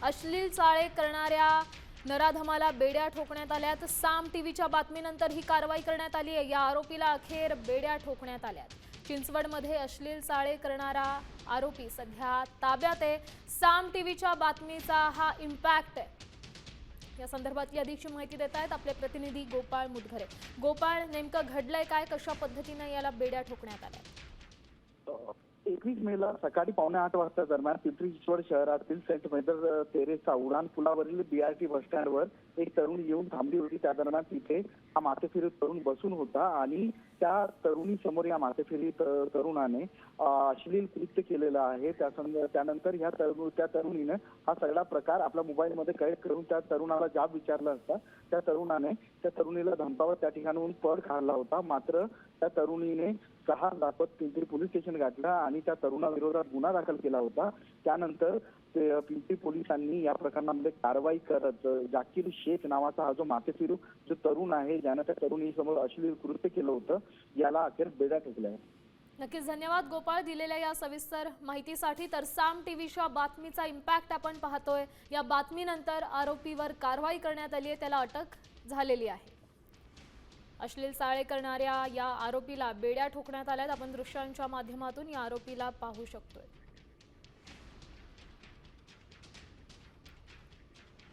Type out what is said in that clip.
अश्लील चाळे करणाऱ्या नराधमाला बेड्या ठोकण्यात आल्यात। साम टीव्हीच्या बातमीनंतर ही कारवाई करण्यात आली आहे। या आरोपीला अखेर बेड्या ठोकण्यात आल्यात। चिंचवडमध्ये अश्लील चाळे करणारा आरोपी सध्या ताब्यात आहे। साम टीव्हीच्या बातमीचा हा इम्पॅक्ट आहे। या संदर्भातली अधिकची माहिती देत आहेत आपले प्रतिनिधी गोपाळ मुदघरे। गोपाळ, नेमकं घडलंय काय? कशा पद्धतीने याला बेड्या ठोकण्यात आल्या? 21 मेला सकाळी 7:45 वाजता दरम्यान पिंपरी चिंचवड शहरातील सेंट मेजर तेरेसा उडान पुलावरील बीआरटी बस स्टँडवर एक तरुण येऊन थांबली होती। त्या दरम्यान तिथे हा माथेफिरी तरुण बसून होता आणि त्या तरुणी समोर या माथेफिरी तरुणाने अश्लील कृत्य केलेलं आहे। त्यानंतर त्या तरुणीने हा सगळा प्रकार आपल्या मोबाईलमध्ये कैद करून त्या तरुणाला जाब विचारला असता त्या तरुणाने त्या तरुणीला धमकावत त्या ठिकाणाहून पळ काढला होता। मात्र त्या तरुणीने जहार दाखवत पिंपरी पोलीस स्टेशन गाठलं आणि त्या तरुणाविरोधात गुन्हा दाखल केला होता। त्यानंतर पिंपरी पोलिसांनी या प्रकरणामध्ये कारवाई करत जाकीर शेख नावाचा हा जो माथेफिरू जो तरुण आहे ज्याने त्या तरुणीसमोर अश्लील कृत्य केलं होतं याला अखेर बेड्या ठोकल्या। नक्कीच धन्यवाद गोपाळ दिलेल्या या सविस्तर माहितीसाठी। तर साम टीव्हीच्या बातमीचा इम्पॅक्ट आपण पाहतोय। या बातमीनंतर आरोपीवर कारवाई करण्यात आली आहे, त्याला अटक झालेली आहे। अश्लील चाळे करणाऱ्या या आरोपीला बेड्या ठोकण्यात आल्यात। आपण दृश्यांच्या माध्यमातून या आरोपीला पाहू शकतोय।